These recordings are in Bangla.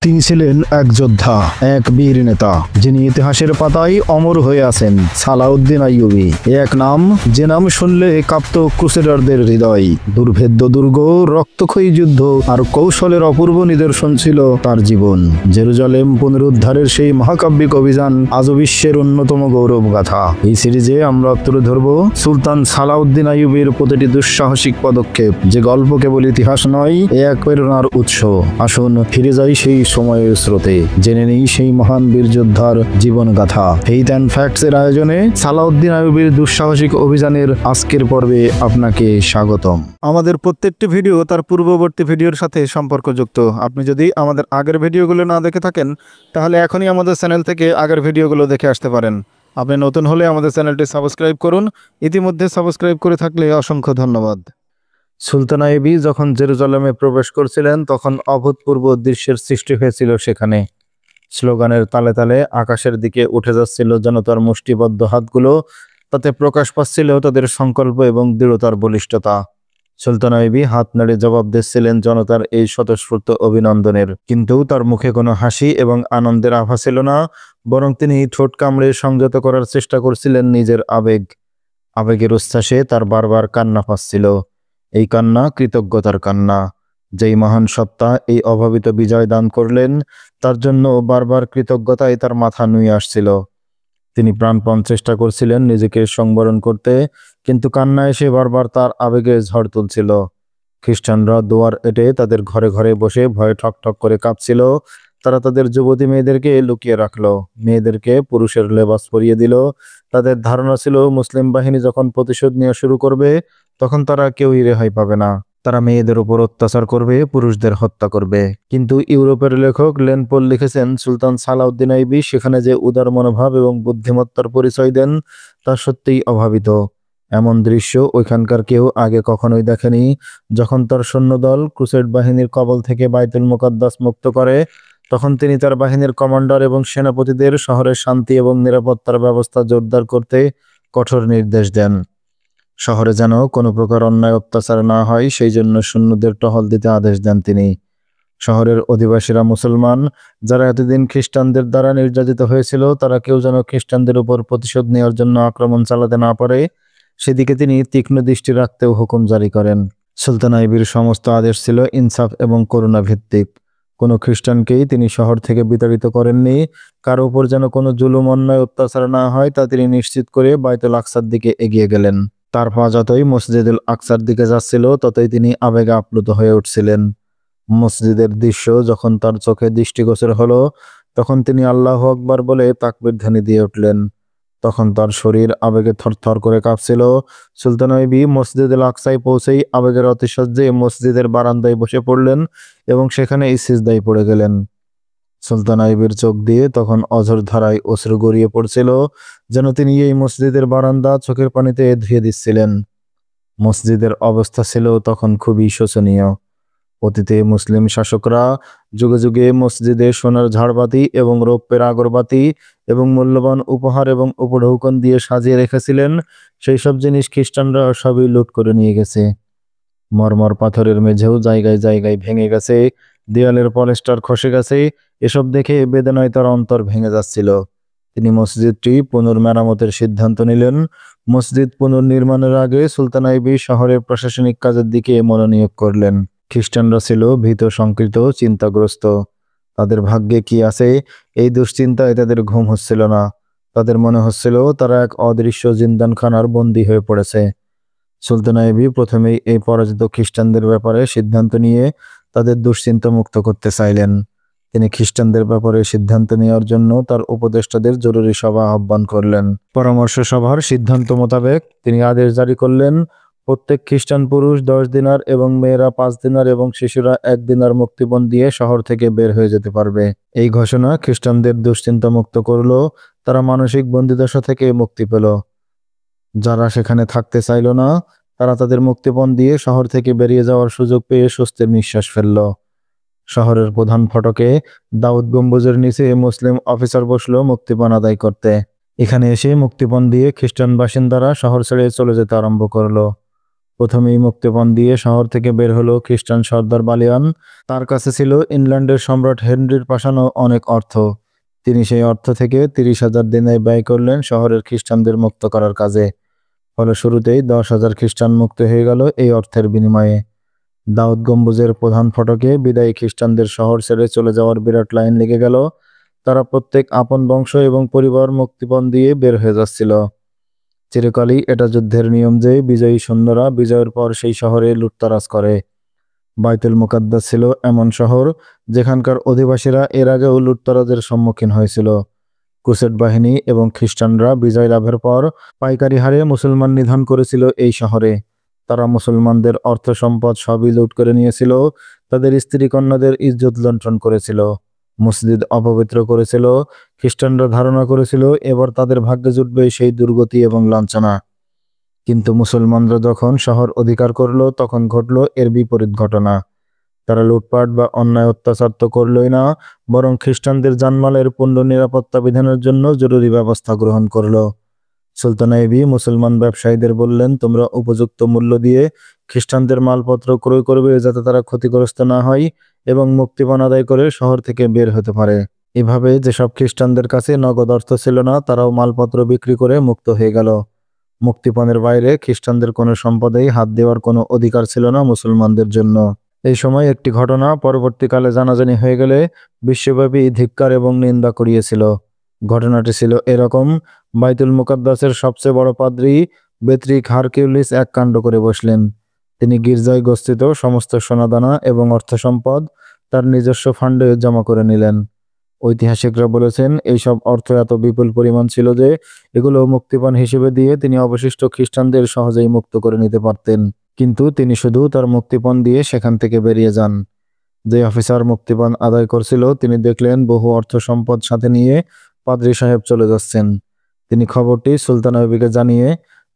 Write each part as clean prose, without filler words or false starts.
তিনি ছিলেন এক যোদ্ধা, এক বীর নেতা, যিনি ইতিহাসের পাতায় অমর হয়ে আছেন। সালাউদ্দিন আইয়ুবী এক নাম, যে নাম শুনলে কাঁপত ক্রুসেডারদের হৃদয়। দুর্ভেদ্য দুর্গ, রক্তক্ষয়ী যুদ্ধ আর কৌশলের অপূর্ব নিদর্শন ছিল তার জীবন। জেরুজালেম পুনরুদ্ধারের সেই মহাকাব্যিক অভিযান আজও বিশ্বের অন্যতম গৌরব গাথা। এই সিরিজে আমরা তুলে ধরব সুলতান সালাউদ্দিন আইয়ুবীর প্রতিটি দুঃসাহসিক পদক্ষেপ, যে গল্প কেবল ইতিহাস নয়, এক প্রেরণার উৎস। আসুন ফিরে যাই সেই সময়ের স্রোতে, জেনে নেই সেই মহান বীর যোদ্ধার জীবন গাথা। ফেইথ অ্যান্ড ফ্যাক্টস এর আয়োজনে সালাউদ্দিন আইয়ুবীর দুঃসাহসিক অভিযানের আজকের পর্বে আপনাকে স্বাগতম। আমাদের প্রত্যেকটি ভিডিও তার পূর্ববর্তী ভিডিওর সাথে সম্পর্কযুক্ত। আপনি যদি আমাদের আগের ভিডিওগুলো না দেখে থাকেন, তাহলে এখনই আমাদের চ্যানেল থেকে আগের ভিডিওগুলো দেখে আসতে পারেন। আপনি নতুন হলে আমাদের চ্যানেলটি সাবস্ক্রাইব করুন। ইতিমধ্যে সাবস্ক্রাইব করে থাকলে অসংখ্য ধন্যবাদ। সুলতান আইয়ুবী যখন জেরুজালেমে প্রবেশ করছিলেন, তখন অভূতপূর্ব দৃশ্যের সৃষ্টি হয়েছিল সেখানে। স্লোগানের তালে তালে আকাশের দিকে উঠে যাচ্ছিল জনতার মুষ্টিবদ্ধ হাতগুলো। তাতে প্রকাশ পাচ্ছিল তাদের সংকল্প এবং দৃঢ়তার বলিষ্ঠতা। সুলতান আইয়ুবী হাত নাড়ে জবাব দিচ্ছিলেন জনতার এই স্বতঃস্ফূর্ত অভিনন্দনের, কিন্তু তার মুখে কোনো হাসি এবং আনন্দের আভা ছিল না। বরং তিনি ঠোঁট কামড়ে সংযত করার চেষ্টা করছিলেন নিজের আবেগের উচ্ছ্বাসে তার বারবার কান্না পাচ্ছিল। এই কান্না কৃতজ্ঞতার কান্না। যেই মহান সত্তা এই অভাবিত বিজয় দান করলেন, তার জন্য বারবার কৃতজ্ঞতায় তার মাথা নুয়ে আসছিল। তিনি প্রাণপণ চেষ্টা করছিলেন নিজেকে সংবরণ করতে, কিন্তু কান্না এসে বারবার তার আবেগে ঝড় তুলছিল। খ্রিস্টানরা দুয়ার এঁটে তাদের ঘরে ঘরে বসে ভয়ে ঠকঠক করে কাঁপছিল। তারা তাদের যুবতী মেয়েদেরকে লুকিয়ে রাখলো, মেয়েদেরকে পুরুষের লেবাস পরিয়ে দিল। তাদের ধারণা ছিল মুসলিম বাহিনী যখন প্রতিশোধ নেওয়া শুরু করবে, তখন তারা কেউই রেহাই পাবে না। তারা মেয়েদের উপর অত্যাচার করবে, পুরুষদের হত্যা করবে। কিন্তু ইউরোপের লেখক লেন পল লিখেছেন, সুলতান সালাউদ্দিন আইয়ুবী সেখানে যে উদার মনোভাব এবং বুদ্ধিমত্তার পরিচয় দেন, তা সত্যিই অভাবিত। এমন দৃশ্য ওইখানকার কেউ আগে কখনোই দেখেনি। যখন তার সৈন্যদল ক্রুসেড বাহিনীর কবল থেকে বাইতুল মুকাদ্দাস মুক্ত করে, তখন তিনি তার বাহিনীর কমান্ডার এবং সেনাপতিদের শহরের শান্তি এবং নিরাপত্তার ব্যবস্থা জোরদার করতে কঠোর নির্দেশ দেন। শহরে যেন কোনো প্রকার অন্যায় অত্যাচার না হয়, সেই জন্য সৈন্যদের টহল দিতে আদেশ দেন তিনি। শহরের অধিবাসীরা মুসলমান, যারা এতদিন খ্রিস্টানদের দ্বারা নির্যাতিত হয়েছিল, তারা কেউ যেন খ্রিস্টানদের উপর প্রতিশোধ নেওয়ার জন্য আক্রমণ চালাতে না পারে, সেদিকে তিনি তীক্ষ্ণ দৃষ্টি রাখতেও হুকুম জারি করেন। সুলতান আইয়ুবীর সমস্ত আদেশ ছিল ইনসাফ এবং করুণা ভিত্তিক। কোনো খ্রিস্টানকেই তিনি শহর থেকে বিতাড়িত করেননি। কারো উপর যেন কোনো জুলুম অন্যায় অত্যাচার না হয়, তা তিনি নিশ্চিত করে বাইতুল আকসার দিকে এগিয়ে গেলেন। তার পা যতই মসজিদুল আকসার দিকে যাচ্ছিল, ততই তিনি আবেগে আপ্লুত হয়ে উঠছিলেন। মসজিদের দৃশ্য যখন তার চোখে দৃষ্টিগোচর হলো, তখন তিনি আল্লাহু আকবার বলে তাকবীর ধ্বনি দিয়ে উঠলেন। তখন তার শরীর আবেগে থরথর করে কাঁপছিল। সুলতান আইয়ুবী মসজিদুল আকসায় পৌঁছেই আবেগের অতিশয্যে মসজিদের বারান্দায় বসে পড়লেন এবং সেখানে সিজদায় পড়ে গেলেন। সুলতান আইয়ুবীর চোখ দিয়ে তখন অঝোর ধারায় অশ্রু গড়িয়ে পড়ছিল, যেন তিনি এই মসজিদের বারান্দা চোখের পানিতে ধুয়ে দিচ্ছিলেন। মসজিদের অবস্থা ছিল তখন খুবই শোচনীয়। অতীতে মুসলিম শাসকরা যুগে যুগে মসজিদে সোনার ঝাড়বাতি এবং রৌপ্যের আগরবাতি এবং মূল্যবান উপহার এবং উপঢৌকন দিয়ে সাজিয়ে রেখেছিলেন। সেই সব জিনিস খ্রিস্টানরা সবই লুট করে নিয়ে গেছে। মরমর পাথরের মেঝেও জায়গায় জায়গায় ভেঙে গেছে, দেয়ালের পলেস্টার খসে গেছে। এসব দেখে বেদনায় তার অন্তর ভেঙে যাচ্ছিল। তিনি মসজিদটি পুনর্মেরামতের সিদ্ধান্ত নিলেন। মসজিদ পুনর্নির্মাণের আগে সুলতান আইয়ুবী শহরের প্রশাসনিক কাজের দিকে মনোনিয়োগ করলেন। খ্রিস্টানরা ছিল ভীত, শঙ্কিত, চিন্তাগ্রস্ত। তাদের ভাগ্যে কি আছে, এই দুশ্চিন্তায় তাদের ঘুম হচ্ছিল না। তাদের মনে হচ্ছিল তারা এক অদৃশ্য জিন্দানখানার বন্দী হয়ে পড়েছে। সুলতান আইয়ুবী প্রথমেই এই পরাজিত খ্রিস্টানদের ব্যাপারে সিদ্ধান্ত নিয়ে তাদের দুশ্চিন্তা মুক্ত করতে চাইলেন। তিনি খ্রিস্টানদের ব্যাপারে সিদ্ধান্ত নেওয়ার জন্য তার উপদেষ্টাদের জরুরি সভা আহ্বান করলেন। পরামর্শ সভার সিদ্ধান্ত মোতাবেক তিনি আদেশ জারি করলেন, প্রত্যেক খ্রিস্টান পুরুষ 10 দিনার এবং মেয়েরা 5 দিনার এবং শিশুরা 1 দিনার মুক্তিপণ দিয়ে শহর থেকে বের হয়ে যেতে পারবে। এই ঘোষণা খ্রিস্টানদের দুশ্চিন্তা মুক্ত করল। তারা মানসিক বন্দিদশা থেকে মুক্তি পেল। যারা সেখানে থাকতে চাইল না, তারা তাদের মুক্তিপণ দিয়ে শহর থেকে বেরিয়ে যাওয়ার সুযোগ পেয়ে স্বস্তির নিঃশ্বাস ফেলল। শহরের প্রধান ফটকে দাউদ গম্বুজের নিচে মুসলিম অফিসার বসলো মুক্তিপণ আদায় করতে। এখানে এসে মুক্তিপণ দিয়ে খ্রিস্টান বাসিন্দারা শহর ছেড়ে চলে যেতে আরম্ভ করলো। প্রথমেই মুক্তিপণ দিয়ে শহর থেকে বের হলো খ্রিস্টান সর্দার বালিয়ান। তার কাছে ছিল ইংল্যান্ডের সম্রাট হেনরির পাঠানো অনেক অর্থ। তিনি সেই অর্থ থেকে 30,000 দিনার ব্যয় করলেন শহরের খ্রিস্টানদের মুক্ত করার কাজে। ফলে শুরুতেই 10,000 খ্রিস্টান মুক্ত হয়ে গেল এই অর্থের বিনিময়ে। দাউদ গম্বুজের প্রধান ফটকে বিদায়ী খ্রিস্টানদের শহর ছেড়ে চলে যাওয়ার বিরাট লাইন লেগে গেল। তারা প্রত্যেক আপন বংশ এবং পরিবার মুক্তিপণ দিয়ে বের হয়ে যাচ্ছিল। চিরকালই এটা যুদ্ধের নিয়ম যে বিজয়ী সৈন্যরা বিজয়ের পর সেই শহরে লুটতরাজ করে। বাইতুল মুকাদ্দাস ছিল এমন শহর যেখানকার অধিবাসীরা এর আগেও লুটতরাজের সম্মুখীন হয়েছিল। ক্রুসেড বাহিনী এবং খ্রিস্টানরা বিজয় লাভের পর পাইকারি হারে মুসলমান নিধন করেছিল এই শহরে। তারা মুসলমানদের অর্থ সম্পদ সবই লুট করে নিয়েছিল, তাদের স্ত্রী কন্যাদের ইজ্জত লুণ্ঠন করেছিল, মসজিদ অপবিত্র করেছিল। খ্রিস্টানরা ধারণা করেছিল এবার তাদের ভাগ্যে জুটবে সেই দুর্গতি এবং লাঞ্ছনা। কিন্তু মুসলমানরা যখন শহর অধিকার করলো তখন ঘটল এর বিপরীত ঘটনা। তারা লুটপাট বা অন্যায় অত্যাচার তো করলই না, বরং খ্রিস্টানদের জানমালের পূর্ণ নিরাপত্তা বিধানের জন্য জরুরি ব্যবস্থা গ্রহণ করলো। সুলতান আইবি মুসলমান ব্যবসায়ীদের বললেন, তোমরা উপযুক্ত মূল্য দিয়ে খ্রিস্টানদের মালপত্র ক্রয় করবে যাতে তারা ক্ষতিগ্রস্ত না হয় এবং মুক্তিপণ আদায় করে শহর থেকে বের হতে পারে। এভাবে যেসব খ্রিস্টানদের কাছে নগদ অর্থ ছিল না তারাও মালপত্র বিক্রি করে মুক্ত হয়ে গেল। মুক্তিপণের বাইরে খ্রিস্টানদের কোনো সম্পদেই হাত দেওয়ার কোনো অধিকার ছিল না মুসলমানদের জন্য। এই সময় একটি ঘটনা পরবর্তীকালে জানাজানি হয়ে গেলে বিশ্বব্যাপী ধিক্কার এবং নিন্দা করিয়েছিল। ঘটনাটি ছিল এরকম: বাইতুল মুকাদ্দাসের সবচেয়ে বড় পাদ্রী বেত্রিক হারকিউলিস এক কাণ্ড করে বসলেন। তিনি গির্জায় গচ্ছিত সমস্ত সোনাদানা এবং অর্থ সম্পদ তার নিজস্ব ফান্ডে জমা করে নিলেন। ঐতিহাসিকরা বলেছেন এইসব অর্থ এত বিপুল পরিমাণ ছিল যে এগুলো মুক্তিপণ হিসেবে দিয়ে তিনি অবশিষ্ট খ্রিস্টানদের সহজেই মুক্ত করে নিতে পারতেন। কিন্তু তিনি শুধু তার মুক্তিপণ দিয়ে সেখান থেকে বেরিয়ে যান। যে অফিসার মুক্তিপণ আদায় করছিল তিনি দেখলেন বহু অর্থ সম্পদ সাথে নিয়ে পাদ্রী সাহেব চলে যাচ্ছেন। তিনি খবরটি সুলতান আইবিকে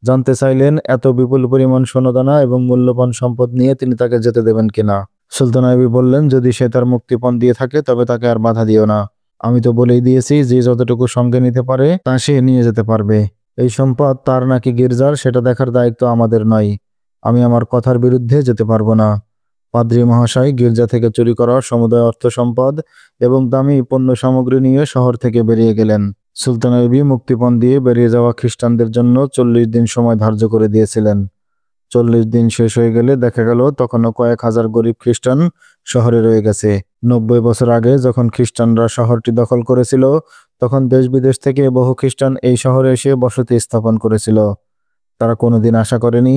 জানতে চাইলেন এত বিপুল পরিমাণ সোনাদানা এবং মূল্যবান সম্পদ নিয়ে তিনি তাকে যেতে দেবেন কিনা। সুলতান আইবি বললেন, যদি সে তার মুক্তিপণ দিয়ে থাকে তবে তাকে আর বাধা দিও না। আমি তো বলেই দিয়েছি যে যতটুকু সঙ্গে নিতে পারে তা সে নিয়ে যেতে পারবে। এই সম্পদ তার নাকি গির্জার সেটা দেখার দায়িত্ব আমাদের নয়। আমি আমার কথার বিরুদ্ধে যেতে পারবো না। পাদ্রী মহাশয় গির্জা থেকে চুরি করা সমুদায় অর্থ সম্পদ এবং দামি পণ্য সামগ্রী নিয়ে শহর থেকে বেরিয়ে গেলেন। সুলতান আইবি মুক্তিপণ দিয়ে বেরিয়ে যাওয়া খ্রিস্টানদের জন্য 40 দিন সময় ধার্য করে দিয়েছিলেন। 40 দিন শেষ হয়ে গেলে দেখা গেল তখনও কয়েক হাজার গরিব খ্রিস্টান শহরে রয়ে গেছে। 90 বছর আগে যখন খ্রিস্টানরা শহরটি দখল করেছিল তখন দেশ বিদেশ থেকে বহু খ্রিস্টান এই শহরে এসে বসতি স্থাপন করেছিল। তারা কোনোদিন আশা করেনি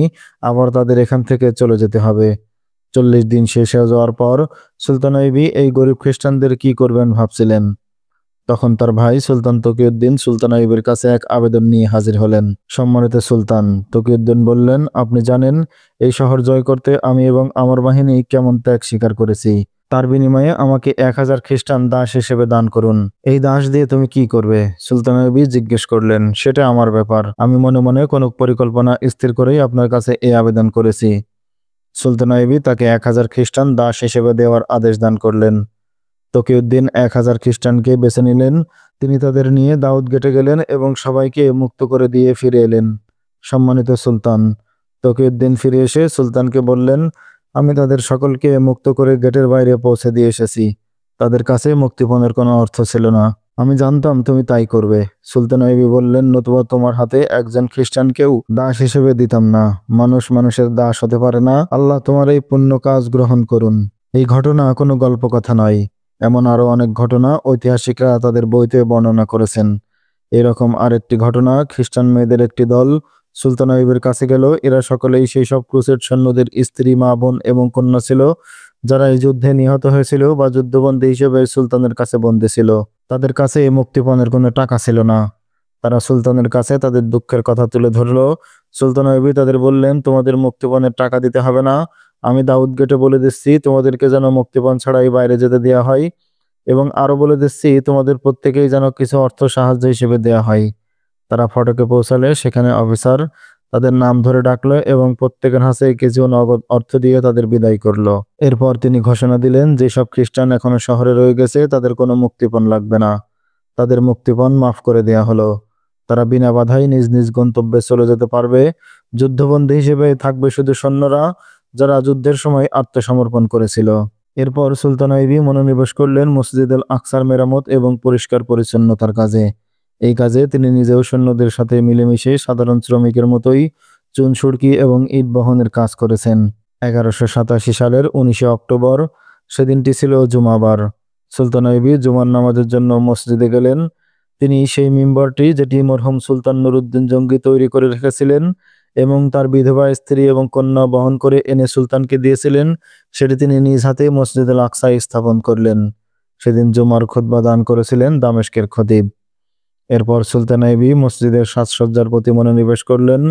আবার তাদের এখান থেকে চলে যেতে হবে। 40 দিন শেষ হয়ে যাওয়ার পর সুলতান আইবি এই গরিব খ্রিস্টানদের কি করবেন ভাবছিলেন। তখন তার ভাই সুলতান তকিউদ্দিন সুলতান আইবির কাছে এক আবেদন নিয়ে হাজির হলেন। সম্মানিত সুলতান, তকিউদ্দিন বললেন, আপনি জানেন এই শহর জয় করতে আমি এবং আমার বাহিনী কেমন ত্যাগ স্বীকার করেছি। তার বিনিময়ে আমাকে 1000 খ্রিস্টান দাস হিসেবে দান করুন। এই দাস দিয়ে তুমি কি করবে? সুলতান আইবি জিজ্ঞেস করলেন। সেটা আমার ব্যাপার। আমি মনে মনে কোনো পরিকল্পনা স্থির করেই আপনার কাছে এই আবেদন করেছি। সুলতান আইবি তাকে 1000 খ্রিস্টান দাস হিসেবে দেওয়ার আদেশ দান করলেন। তকিউদ্দিন 1000 খ্রিস্টানকে বেছে নিলেন। তিনি তাদের নিয়ে দাউদ গেটে গেলেন এবং সবাইকে মুক্ত করে দিয়ে ফিরে এলেন। সম্মানিত সুলতান, তকিউদ্দিন ফিরে এসে সুলতানকে বললেন, আমি তাদের সকলকে মুক্ত করে গেটের বাইরে পৌঁছে দিয়ে এসেছি। তাদের কাছে মুক্তিপণের কোনো অর্থ ছিল না। আমি জানতাম তুমি তাই করবে। সুলতান আইবি বললেন, নতুবা তোমার হাতে একজন খ্রিস্টানকেও দাস হিসেবে দিতাম না। মানুষ মানুষের দাস হতে পারে না। আল্লাহ তোমার এই পুণ্য কাজ গ্রহণ করুন। এই ঘটনা কোনো গল্প কথা নয়। এমন আরো অনেক ঘটনা ঐতিহাসিকরা তাদের বইতে বর্ণনা করেছেন। এরকম আরেকটি ঘটনা, খ্রিস্টান মেয়েদের একটি দল সুলতান আইবের কাছে গেল। এরা সকলেই সেই সব ক্রুসেড সৈন্যদের স্ত্রী, মা, বোন এবং কন্যা ছিল যারা এই যুদ্ধে নিহত হয়েছিল বা যুদ্ধবন্দী হিসেবে সুলতানের কাছে বন্দী ছিল। তাদের কাছে এই মুক্তিপণের কোনো টাকা ছিল না। তারা সুলতানের কাছে তাদের দুঃখের কথা তুলে ধরল। সুলতান আইবি তাদের বললেন, তোমাদের মুক্তিপণের টাকা দিতে হবে না। আমি দাউদ গেটে বলে দিচ্ছি তোমাদেরকে যেন মুক্তিপণ ছাড়াই বাইরে যেতে দেওয়া হয় এবং আরো বলে দিচ্ছি তোমাদের প্রত্যেকেই যেন কিছু অর্থ সাহায্য হিসেবে দেওয়া হয়। তারা ফটকে পৌঁছালে সেখানে অফিসার তাদের নাম ধরে ডাকলো এবং প্রত্যেকের হাতে কিছু নগদ অর্থ দিয়ে তাদের বিদায় করলো। এরপর তিনি ঘোষণা দিলেন, যেসব খ্রিস্টান এখনো শহরে রয়ে গেছে তাদের কোনো মুক্তিপণ লাগবে না। তাদের মুক্তিপণ মাফ করে দেয়া হলো। তারা বিনা বাধায় নিজ নিজ গন্তব্যে চলে যেতে পারবে। যুদ্ধবন্দী হিসেবে থাকবে শুধু সৈন্যরা যারা যুদ্ধের সময় আত্মসমর্পণ করেছিল। এরপর সুলতান আইবি মনোনিবেশ করলেন মসজিদ আল আকসার মেরামত এবং পরিষ্কার পরিচ্ছন্নতার কাজে। এই কাজে তিনি নিজেও সৈন্যদের সাথে মিলেমিশে সাধারণ শ্রমিকের মতোই চুন সুড়কি এবং ইট বহনের কাজ করেছেন। 1187 সালের 19 অক্টোবর সেদিনটি ছিল জুমাবার। সুলতান আইবি জুমার নামাজের জন্য মসজিদে গেলেন। তিনি সেই মিম্বরটি যেটি মরহুম সুলতান নুরুদ্দিন জঙ্গি তৈরি করে রেখেছিলেন এবং তার বিধবা স্ত্রী এবং কন্যা বহন করে এনে সুলতানকে দিয়েছিলেন, সেটি তিনি নিজ হাতে মসজিদ আল আকসায় স্থাপন করলেন। সেদিন জুমার খুতবা দান করেছিলেন দামেস্কের খতিব। এরপর সুলতান আইবি মসজিদের সাজসজ্জার প্রতি মনোনিবেশ করলেন।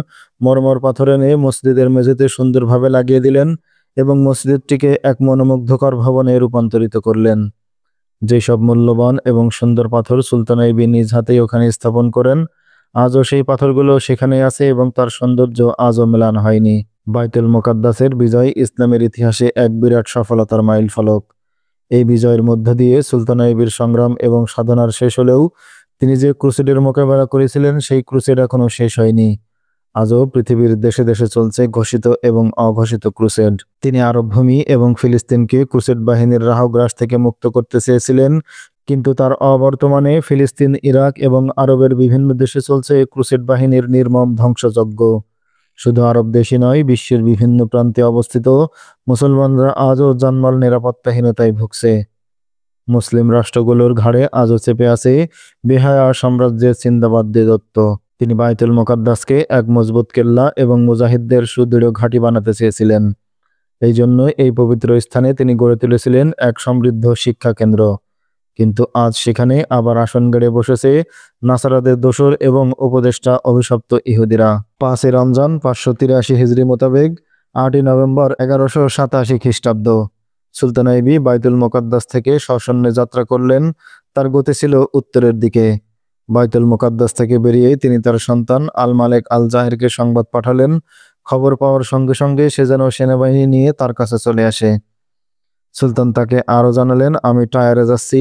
মরমর পাথর এনে মসজিদের মেঝেতে সুন্দরভাবে লাগিয়ে দিলেন এবং মসজিদটিকে এক মনোমুগ্ধকর ভবনে রূপান্তরিত করলেন। যেসব মূল্যবান এবং সুন্দর পাথর সুলতান আইবি নিজ হাতেই ওখানে স্থাপন করেন, আজও সেই পাথরগুলো সেখানেই আছে এবং তার সৌন্দর্য আজও মেলান হয়নি। বাইতুল মুকাদ্দাসের বিজয় ইসলামের ইতিহাসে এক বিরাট সফলতার মাইলফলক। এই বিজয়ের মধ্য দিয়ে সুলতান আইবির সংগ্রাম এবং সাধনার শেষ হলেও তিনি যে ক্রুসেডের মোকাবেলা করেছিলেন সেই ক্রুসেড এখনও শেষ হয়নি। আজও পৃথিবীর দেশে দেশে চলছে ঘোষিত এবং অঘোষিত ক্রুসেড। তিনি আরব ভূমি এবং ফিলিস্তিনকে ক্রুসেড বাহিনীর রাহগ্রাস থেকে মুক্ত করতে চেয়েছিলেন, কিন্তু তার অবর্তমানে ফিলিস্তিন, ইরাক এবং আরবের বিভিন্ন দেশে চলছে ক্রুসেড বাহিনীর নির্মম ধ্বংসযজ্ঞ। শুধু আরব দেশই নয়, বিশ্বের বিভিন্ন প্রান্তে অবস্থিত মুসলমানরা আজও জানমাল নিরাপত্তাহীনতায় ভুগছে। মুসলিম রাষ্ট্রগুলোর ঘাড়ে আজও চেপে আছে বেহায়া সাম্রাজ্যের চিন্তাবাদ্যের দত্ত। তিনি বাইতুল মুকাদ্দাসকে এক মজবুত কেল্লা এবং মুজাহিদদের সুদৃঢ় ঘাঁটি বানাতে চেয়েছিলেন। এই জন্য এই পবিত্র স্থানে তিনি গড়ে তুলেছিলেন এক সমৃদ্ধ শিক্ষা কেন্দ্র। কিন্তু আজ সেখানে আবার আসন গেড়ে বসেছে নাসারাদের দোসর এবং উপদেষ্টা অভিশপ্ত ইহুদিরা। 5 রমজান 583 হিজরি মোতাবেক 8 নভেম্বর 1187 খ্রিস্টাব্দ সুলতান আইবি বাইতুল মুকাদ্দাস থেকে সসৈন্যে যাত্রা করলেন। তার গতি ছিল উত্তরের দিকে। বাইতুল মুকাদ্দাস থেকে বেরিয়ে তিনি তার সন্তান আল মালেক আল জাহিরকে সংবাদ পাঠালেন। খবর পাওয়ার সঙ্গে সঙ্গে সে যেন সেনাবাহিনী নিয়ে তার কাছে চলে আসে। সুলতান তাকে আরও জানালেন, আমি টায়ারে যাচ্ছি,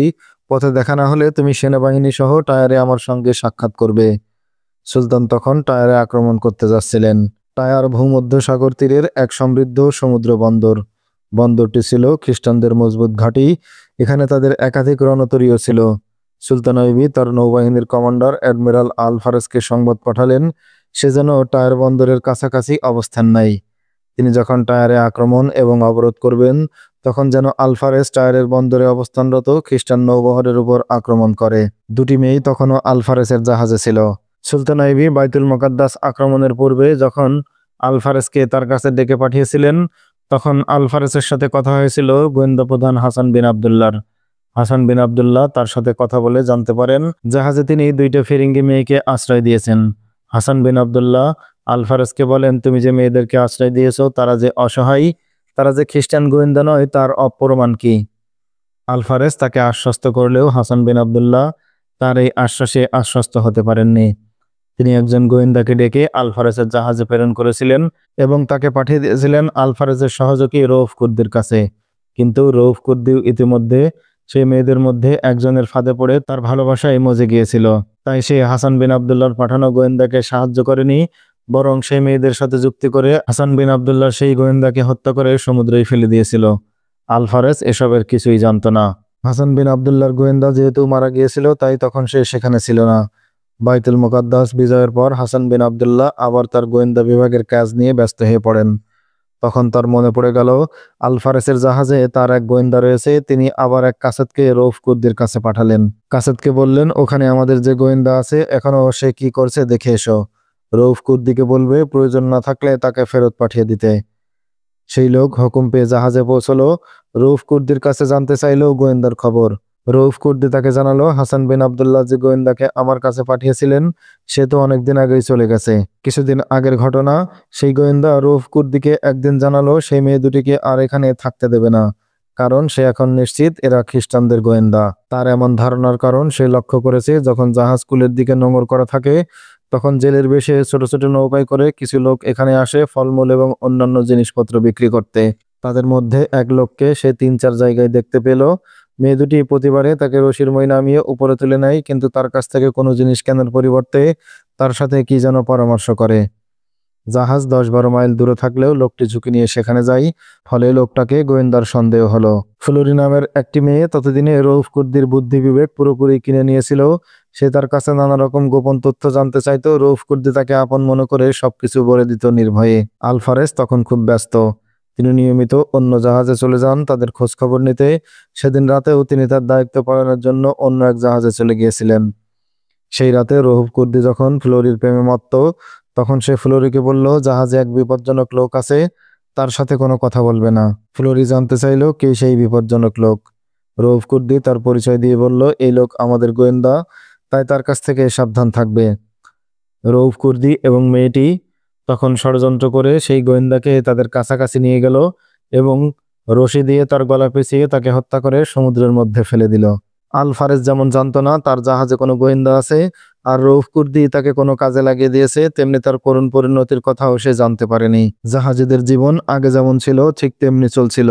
পথে দেখা না হলে তুমি সেনাবাহিনী সহ টায়ারে আমার সঙ্গে সাক্ষাৎ করবে। সুলতান তখন টায়ারে আক্রমণ করতে যাচ্ছিলেন। টায়ার ভূমধ্য সাগর তীরের এক সমৃদ্ধ সমুদ্র বন্দর। বন্দরটি ছিল খ্রিস্টানদের মজবুত ঘাঁটি। এখানে তাদের একাধিক রণতরীও ছিল। সুলতান আইবি তার নৌবাহিনীর কমান্ডার অ্যাডমিরাল আল ফারেজকে সংবাদ পাঠালেন সে যেন টায়ার বন্দরের কাছাকাছি অবস্থান নেয়। তিনি যখন টায়ারে আক্রমণ এবং অবরোধ করবেন তখন যেন আল ফারেজ টায়ারের বন্দরে অবস্থানরত খ্রিস্টান নৌবহরের উপর আক্রমণ করে। দুটি মেয়েই তখনও আল ফারেজের জাহাজে ছিল। সুলতান আইবি বাইতুল মুকাদ্দাস আক্রমণের পূর্বে যখন আল ফারেজকে তার কাছে ডেকে পাঠিয়েছিলেন, তখন আল ফারেজের সাথে কথা হয়েছিল গোয়েন্দা প্রধান হাসান বিন আবদুল্লাহর। হাসান বিন আবদুল্লাহ তার সাথে কথা বলে জানতে পারেন জাহাজে তিনি 2টা ফিরিঙ্গি মেয়েকে আশ্রয় দিয়েছেন। হাসান বিন আবদুল্লাহ আল ফারেজকে বলেন, তুমি যে মেয়েদেরকে আশ্রয় দিয়েছো তারা যে অসহায়, তারা যে খ্রিস্টান গোয়েন্দা নয় তার অপ্রমাণ কি? আল ফারেজ তাকে আশ্বস্ত করলেও হাসান বিন আবদুল্লাহ তার এই আশ্বাসে আশ্বস্ত হতে পারেননি। তিনি একজন গোয়েন্দাকে ডেকে আল ফারেজের জাহাজে প্রেরণ করেছিলেন এবং তাকে পাঠিয়ে দিয়েছিলেন আল ফারেজের সহযোগী রৌফ কুর্দির কাছে। কিন্তু রৌফ কুর্দি ইতিমধ্যে সেই মেয়েদের মধ্যে একজনের ফাঁদে পড়ে তার ভালোবাসায় মজে গিয়েছিল। তাই সে হাসান বিন আবদুল্লাহর পাঠানো গোয়েন্দাকে সাহায্য করেনি, বরং সেই মেয়েদের সাথে যুক্তি করে হাসান বিন আবদুল্লাহ সেই গোয়েন্দাকে হত্যা করে সমুদ্রেই ফেলে দিয়েছিল। আল ফারেজ এসবের কিছুই জানত না। হাসান বিন আবদুল্লাহর গোয়েন্দা যেহেতু মারা গিয়েছিল তাই তখন সে সেখানে ছিল না। বাইতুল মুকাদ্দাস বিজয়ের পর হাসান বিন আবদুল্লাহ আবার তার গোয়েন্দা বিভাগের কাজ নিয়ে ব্যস্ত হয়ে পড়েন। তখন তার মনে পড়ে গেল আল ফারেসের জাহাজে তার এক গোয়েন্দা রয়েছে। তিনি আবার এক কাসেদকে রৌফ কুর্দির কাছে পাঠালেন। কাসেদকে বললেন, ওখানে আমাদের যে গোয়েন্দা আছে এখনো সে কি করছে দেখে এসো। রৌফ কুর্দিকে বলবে প্রয়োজন না থাকলে তাকে ফেরত পাঠিয়ে দিতে। সেই লোক হুকুম পেয়ে জাহাজে পৌঁছলো। রৌফ কুর্দির কাছে জানতে চাইল গোয়েন্দার খবর। রৌফ কুর্দি তাকে জানালো, হাসান বিন আবদুল্লাহ যে গোয়েন্দাকে আমার কাছে পাঠিয়েছিলেন সে তো অনেকদিন আগেই চলে গেছে। কিছুদিন আগের ঘটনা। সেই গোয়েন্দা রৌফ কুর্দিকে একদিন জানালো সেই মেয়ে দুটিকে আর এখানে থাকতে দেবে না, কারণ সে এখন নিশ্চিত এরা খ্রিস্টানদের গোয়েন্দা। তার এমন ধারণার কারণ সে লক্ষ্য করেছে যখন জাহাজ কুলের দিকে নোঙর করা থাকে তখন জেলের বেশে ছোট ছোট নৌকায় করে কিছু লোক এখানে আসে ফলমূল এবং অন্যান্য জিনিসপত্র বিক্রি করতে। তাদের মধ্যে এক লোককে সে 3-4 জায়গায় দেখতে পেল মেয়ে দুটি প্রতিবারে তাকে রশির মই নামিয়ে উপরে তুলে নেয়, কিন্তু তার কাছ থেকে কোনো জিনিস কেনার পরিবর্তে তার সাথে কি যেন পরামর্শ করে। জাহাজ 10-12 মাইল দূরে থাকলেও লোকটি ঝুঁকি নিয়ে সেখানে যায়, ফলে লোকটাকে গোয়েন্দার সন্দেহ হলো। ফ্লোরি নামের একটি মেয়ে ততদিনে রউফ কুর্দির বুদ্ধি বিবেক পুরোপুরি কিনে নিয়েছিল। সে তার কাছে নানা রকম গোপন তথ্য জানতে চাইতো। রউফ কুর্দি তাকে আপন মনে করে সবকিছু বলে দিত নির্ভয়ে। আলফারেজ তখন খুব ব্যস্ত। তিনি নিয়মিত অন্য জাহাজে চলে যান তাদের খোঁজ খবর নিতে। সেদিন রাতেও তিনি তার দায়িত্ব পালনের জন্য অন্য এক জাহাজে চলে গিয়েছিলেন। সেই রাতে রউফ কুর্দি যখন ফ্লোরির প্রেমে মত্ত, তখন সে ফ্লোরিকে বলল জাহাজে এক বিপজ্জনক লোক আছে, তার সাথে কোনো কথা বলবে না। ফ্লোরি জানতে চাইল কে সেই বিপজ্জনক লোক। রউফ কুর্দি তার পরিচয় দিয়ে বলল এই লোক আমাদের গোয়েন্দা, তাই তার কাছ থেকে সাবধান থাকবে। রউফ কুর্দি এবং মেয়েটি তখন ষড়যন্ত্র করে সেই গোয়েন্দাকে তাদের কাছাকাছি নিয়ে গেল এবং রশি দিয়ে তার গলা পেঁচিয়ে তাকে হত্যা করে সমুদ্রের মধ্যে ফেলে দিল। আলফারেজ যেমন জানতো না তার জাহাজে কোনো গোয়েন্দা আছে, আর রউফ কুর্দি তাকে কোনো কাজে লাগিয়ে দিয়েছে, তেমনি তার করুণ পরিণতির কথাও সে জানতে পারেনি। জাহাজীদের জীবন আগে যেমন ছিল ঠিক তেমনি চলছিল।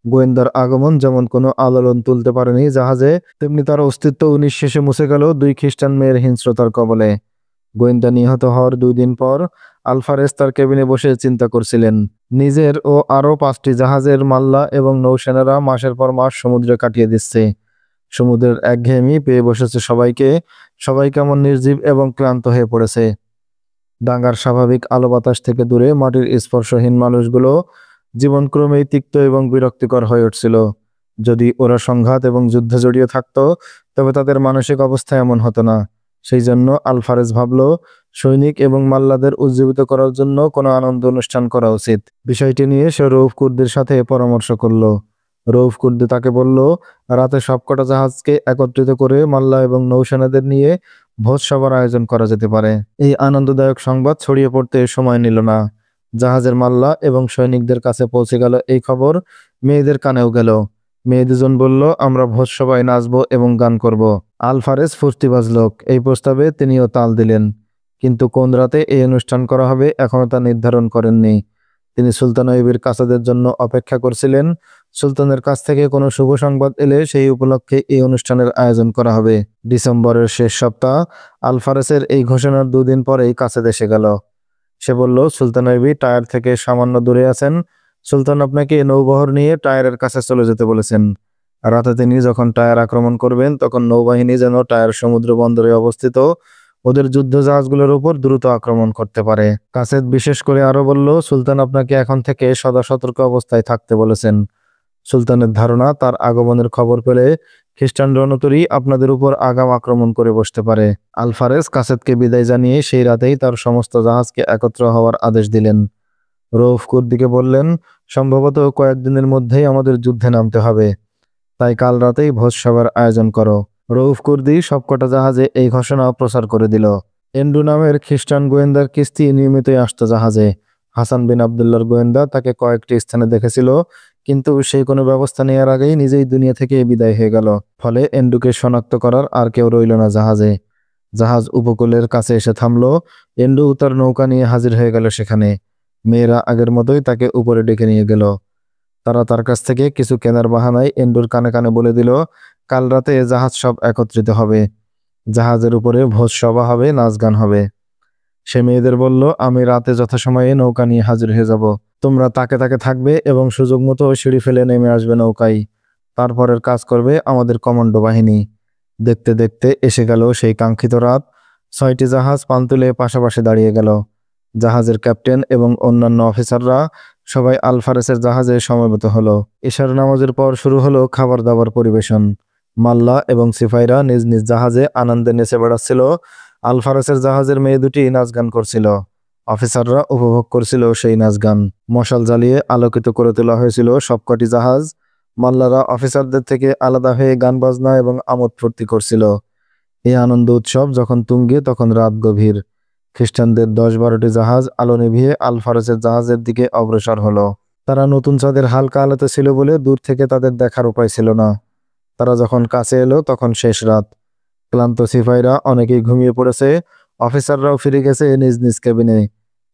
গোয়েন্দার আগমন যেমন কোনো আলোড়ন তুলতে পারেনি জাহাজে, তেমনি তার অস্তিত্ব নিঃশেষে মুছে গেল 2 খ্রিস্টান মেয়ের হিংস্রতার কবলে। গোয়েন্দা নিহত হওয়ার 2 দিন পর আলফারেজ তার কেবিনে বসে চিন্তা করছিলেন। নিজের ও আরও 5টি জাহাজের মাল্লা এবং নৌসেনারা মাসের পর মাস সমুদ্রে কাটিয়ে দিচ্ছে। সমুদ্রের একঘেয়েমি পেয়ে বসেছে সবাইকে। সবাই কেমন নির্জীব এবং ক্লান্ত হয়ে পড়েছে। ডাঙ্গার স্বাভাবিক আলো বাতাস থেকে দূরে মাটির স্পর্শহীন মানুষগুলো জীবন ক্রমেই তিক্ত এবং বিরক্তিকর হয়ে উঠছিল। যদি ওরা সংঘাত এবং যুদ্ধে জড়িয়ে থাকতো তবে তাদের মানসিক অবস্থা এমন হতো না। সেই জন্য আলফারেজ ভাবল সৈনিক এবং মাল্লাদের উজ্জীবিত করার জন্য কোনো আনন্দ অনুষ্ঠান করা উচিত। বিষয়টি নিয়ে সে রউফ কুর্দির সাথে পরামর্শ করল। রউফ কুর্দি তাকে বলল রাতে সবকটা জাহাজকে একত্রিত করে মাল্লা এবং নৌসেনাদের নিয়ে ভোজ সভার আয়োজন করা যেতে পারে। এই আনন্দদায়ক সংবাদ ছড়িয়ে পড়তে সময় নিল না। জাহাজের মাল্লা এবং সৈনিকদের কাছে পৌঁছে গেল এই খবর, মেয়েদের কানেও গেল। মেয়ে দুজন বলল আমরা ভোজ সভায় নাচবো এবং গান করব। আলফারেজ ফুর্তিবাজ লোক, এই প্রস্তাবে তিনিও তাল দিলেন, কিন্তু কোন রাতে এই অনুষ্ঠান করা হবে এখনো তা নির্ধারণ করেননি। তিনি সুলতানইবির কাসাদের জন্য অপেক্ষা করছিলেন। সুলতানের কাছ থেকে কোনো শুভ সংবাদ এলে সেই উপলক্ষে এই অনুষ্ঠানের আয়োজন করা হবে। ডিসেম্বরের শেষ সপ্তাহ। আলফারেসের এই ঘোষণার 2 দিন পরেই কাসাদ এসে গেল। সে বলল সুলতানইবি টায়ার থেকে সামান্য দূরে আছেন। সুলতান আপনাকে নৌবহর নিয়ে টায়ারের কাছে চলে যেতে বলেছেন। রাতে তিনি যখন টায়ার আক্রমণ করবেন তখন নৌবাহিনী যেন টায়ার সমুদ্র বন্দরে অবস্থিত ওদের যুদ্ধ জাহাজগুলোর উপর দ্রুত আক্রমণ করতে পারে। কাসেদ বিশেষ করে আরো বলল সুলতান আপনাকে এখন থেকে সদা সতর্ক অবস্থায় থাকতে বলেছেন। সুলতানের ধারণা তার আগমনের খবর পেলে খ্রিস্টান রণতরী আপনাদের উপর আগাম আক্রমণ করে বসতে পারে। আলফারেজ কাসেদকে বিদায় জানিয়ে সেই রাতেই তার সমস্ত জাহাজকে একত্র হওয়ার আদেশ দিলেন। রউফ কুর্দিকে বললেন সম্ভবত কয়েকদিনের মধ্যেই আমাদের যুদ্ধে নামতে হবে, তাই কাল রাতেই ভোজ সভার আয়োজন করো। রউফ কুর্দি সবকটা জাহাজে এই ঘোষণা প্রচার করে দিল। এন্ডু নামের খ্রিস্টান গোয়েন্দার কিস্তি নিয়মিতই আসতো জাহাজে। হাসান বিন আবদুল্লাহর গোয়েন্দা তাকে কয়েকটি স্থানে দেখেছিল, কিন্তু সেই কোনো ব্যবস্থা নেওয়ার আগেই নিজেই দুনিয়া থেকে বিদায় হয়ে গেল। ফলে এন্ডুকে শনাক্ত করার আর কেউ রইল না জাহাজে। জাহাজ উপকূলের কাছে এসে থামল। এন্ডু তার নৌকা নিয়ে হাজির হয়ে গেল সেখানে। মেয়েরা আগের মতোই তাকে উপরে ডেকে নিয়ে গেল। তারা তার কাছ থেকে কিছু কেনার বাহানায় এন্ডুর কানে কানে বলে দিল কাল রাতে জাহাজ সব একত্রিত হবে, জাহাজের উপরে ভোজ সভা হবে, নাচ গান হবে। সে মেয়েদের বলল আমি রাতে যথাসময়ে নৌকা নিয়ে হাজির হয়ে যাব। তোমরা তাকে তাকে থাকবে এবং সুযোগ মতো সিঁড়ি ফেলে নেমে আসবে নৌকায়। তারপরের কাজ করবে আমাদের কমান্ডো বাহিনী। দেখতে দেখতে এসে গেল সেই কাঙ্ক্ষিত রাত। 6টি জাহাজ পান্তুলে পাশাপাশি দাঁড়িয়ে গেল। জাহাজের ক্যাপ্টেন এবং অন্যান্য অফিসাররা সবাই আলফারেসের জাহাজে সমবেত হলো। ইশার নামাজের পর শুরু হলো খাবার দাবার পরিবেশন। মাল্লা এবং সিপাইরা নিজ নিজ জাহাজে আনন্দে নেচে বেড়াচ্ছিল। আলফারেসের জাহাজের মেয়ে দুটি নাচ গান করছিল। অফিসাররা উপভোগ করছিল সেই নাচ গান। মশাল জ্বালিয়ে আলোকিত করে তোলা হয়েছিল সবকটি জাহাজ। মাল্লারা অফিসারদের থেকে আলাদা হয়ে গান বাজনা এবং আমোদ ফুর্তি করছিল। এই আনন্দ উৎসব যখন তুঙ্গে তখন রাত গভীর। খ্রিস্টানদের 10-12টি জাহাজ আলো নিভিয়ে আলফারেসের জাহাজের দিকে অগ্রসর হলো। তারা নতুন চাঁদের হালকা আলোতে ছিল বলে দূর থেকে তাদের দেখার উপায় ছিল না। তারা যখন কাছে এলো তখন শেষ রাত। ক্লান্ত সিপাহীরা অনেকেই ঘুমিয়ে পড়েছে। অফিসাররাও ফিরে গেছে নিজ নিজ কেবিনে।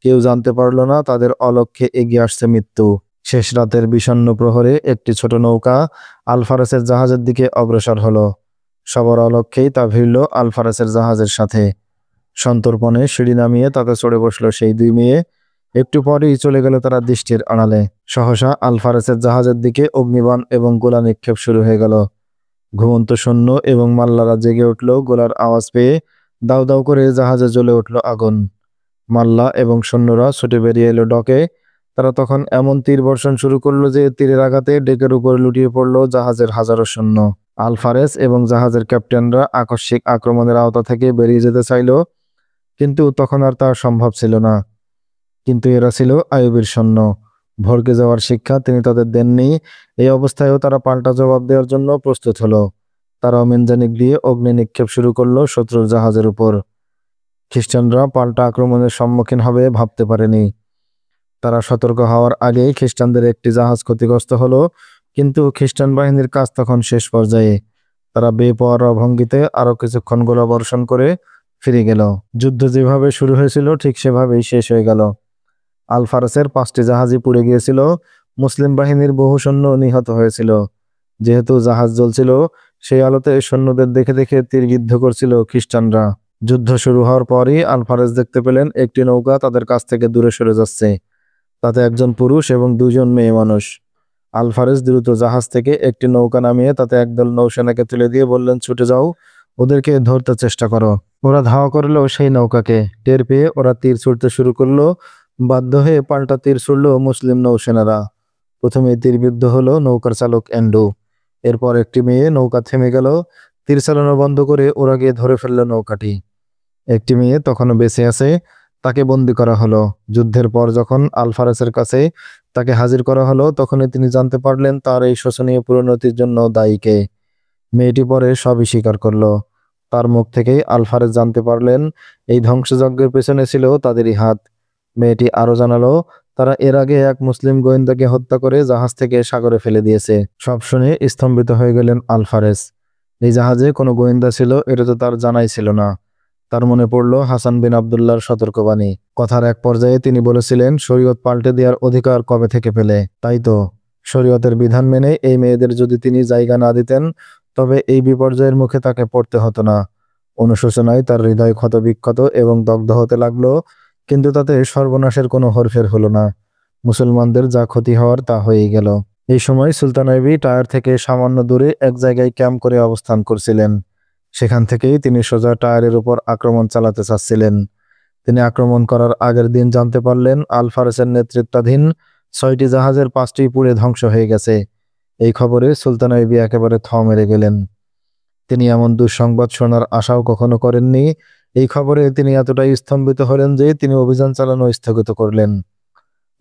কেউ জানতে পারল না তাদের অলক্ষ্যে এগিয়ে আসছে মৃত্যু। শেষ রাতের বিষণ্ণ প্রহরে একটি ছোট নৌকা আলফারেসের জাহাজের দিকে অগ্রসর হলো। সবার অলক্ষ্যেই তা ভিড়ল আলফারেসের জাহাজের সাথে। সন্তর্পণে সিঁড়ি নামিয়ে তাতে চড়ে বসলো সেই দুই মেয়ে। একটু পরেই চলে গেল তারা দৃষ্টির আড়ালে। সহসা আলফারেসের জাহাজের দিকে অগ্নিবাণ এবং গোলা নিক্ষেপ শুরু হয়ে গেল। ঘুমন্ত সৈন্য এবং মাল্লারা জেগে উঠল গোলার আওয়াজ পেয়ে। দাউ দাউ করে জাহাজে জ্বলে উঠল আগুন। মাল্লা এবং সৈন্যরা ছুটে বেরিয়ে এলো ডকে। তারা তখন এমন তীর বর্ষণ শুরু করলো যে তীরের আঘাতে ডেকের উপর লুটিয়ে পড়ল জাহাজের হাজারো সৈন্য। আলফারেস এবং জাহাজের ক্যাপ্টেনরা আকস্মিক আক্রমণের আওতা থেকে বেরিয়ে যেতে চাইল, কিন্তু তখন আর তা সম্ভব ছিল না। কিন্তু এরা ছিল আইয়ুবের সৈন্য। ভড়কে যাওয়ার শিক্ষা তিনি তাদের দেননি। এই অবস্থায়ও তারা পাল্টা জবাব দেওয়ার জন্য প্রস্তুত হলো। তারা মেনজানিক দিয়ে অগ্নি নিক্ষেপ শুরু করলো শত্রুর জাহাজের উপর। খ্রিস্টানরা পাল্টা আক্রমণের সম্মুখীন হবে ভাবতে পারেনি। তারা সতর্ক হওয়ার আগেই খ্রিস্টানদের একটি জাহাজ ক্ষতিগ্রস্ত হলো, কিন্তু খ্রিস্টান বাহিনীর কাজ তখন শেষ পর্যায়ে। তারা বেপরোয়া ভঙ্গিতে আরো কিছুক্ষণ গোলা বর্ষণ করে ফিরে গেল। যুদ্ধ যেভাবে শুরু হয়েছিল ঠিক সেভাবেই শেষ হয়ে গেল। আলফারেসের 5টি জাহাজই পুড়ে গিয়েছিল। মুসলিম বাহিনীর বহু সৈন্য নিহত হয়েছিল। যেহেতু জাহাজ জ্বলছিল, সেই আলোতে সৈন্যদের দেখে দেখে তীরবিদ্ধ করছিল খ্রিস্টানরা। যুদ্ধ শুরু হওয়ার পরই আলফারেস দেখতে পেলেন একটি নৌকা তাদের কাছ থেকে দূরে সরে যাচ্ছে। তাতে একজন পুরুষ এবং 2জন মেয়ে মানুষ। আলফারেস দ্রুত জাহাজ থেকে একটি নৌকা নামিয়ে তাতে একদল নৌসেনাকে তুলে দিয়ে বললেন, ছুটে যাও, ওদেরকে ধরতে চেষ্টা করো। ওরা ধাওয়া করলো সেই নৌকাকে। টের পেয়ে ওরা তীর ছুড়তে শুরু করলো। বাধ্য হয়ে পাল্টা তীর ছুড়ল মুসলিম নৌসেনারা। প্রথমে তীরবিদ্ধ হলো নৌকার চালক এন্ডু। এরপর একটি মেয়ে, নৌকা থেমে গেল। তীর চালানো বন্ধ করে ওরা গিয়ে ধরে ফেলল নৌকাটি। একটি মেয়ে তখনও বেঁচে আছে, তাকে বন্দি করা হলো। যুদ্ধের পর যখন আলফারেসের কাছে তাকে হাজির করা হলো, তখনই তিনি জানতে পারলেন তার এই শোচনীয় পরিণতির জন্য দায়ী কে। মেয়েটি পরে সবই স্বীকার করলো। তার মুখ থেকেই আলফারেস জানতে পারলেন এই ধ্বংসযজ্ঞের পেছনে ছিল তাদেরই হাত। মেয়েটি আরো জানালো, তারা এর আগে এক মুসলিম গোয়েন্দাকে হত্যা করে জাহাজ থেকে সাগরে ফেলে দিয়েছে। সব শুনে স্তম্ভিত হয়ে গেলেন আলফারেস। এই জাহাজে কোনো গোয়েন্দা ছিল এটা তো তার জানাই ছিল না। তার মনে পড়ল হাসান বিন আবদুল্লাহর সতর্কবাণী। কথার এক পর্যায়ে তিনি বলেছিলেন, শরীয়ত পাল্টে দেওয়ার অধিকার কবে থেকে পেলে? তাই তো, শরীয়তের বিধান মেনে এই মেয়েদের যদি তিনি জায়গা না দিতেন, তবে এই বিপর্যয়ের মুখে তাকে পড়তে হতো না। অনুশোচনায় তার হৃদয় ক্ষতবিক্ষত এবং দগ্ধ হতে লাগলো, কিন্তু তাতে সর্বনাশের কোনো হরফের হলো না। মুসলমানদের যা ক্ষতি হওয়ার তা হয়েই গেল। এই সময় সুলতান আইবি টায়ার থেকে সামান্য দূরে এক জায়গায় ক্যাম্প করে অবস্থান করছিলেন। সেখান থেকেই তিনি সোজা টায়ারের উপর আক্রমণ চালাতে চাচ্ছিলেন। তিনি আক্রমণ করার আগের দিন জানতে পারলেন আলফারেসের নেতৃত্বাধীন 6টি জাহাজের 5টি পুড়ে ধ্বংস হয়ে গেছে। এই খবরে সুলতান আইবি একেবারে থ মেরে গেলেন। তিনি এমন দুঃসংবাদ শোনার আশাও কখনো করেননি। এই খবরে তিনি এতটাই স্তম্ভিত হলেন যে তিনি অভিযান চালানো স্থগিত করলেন।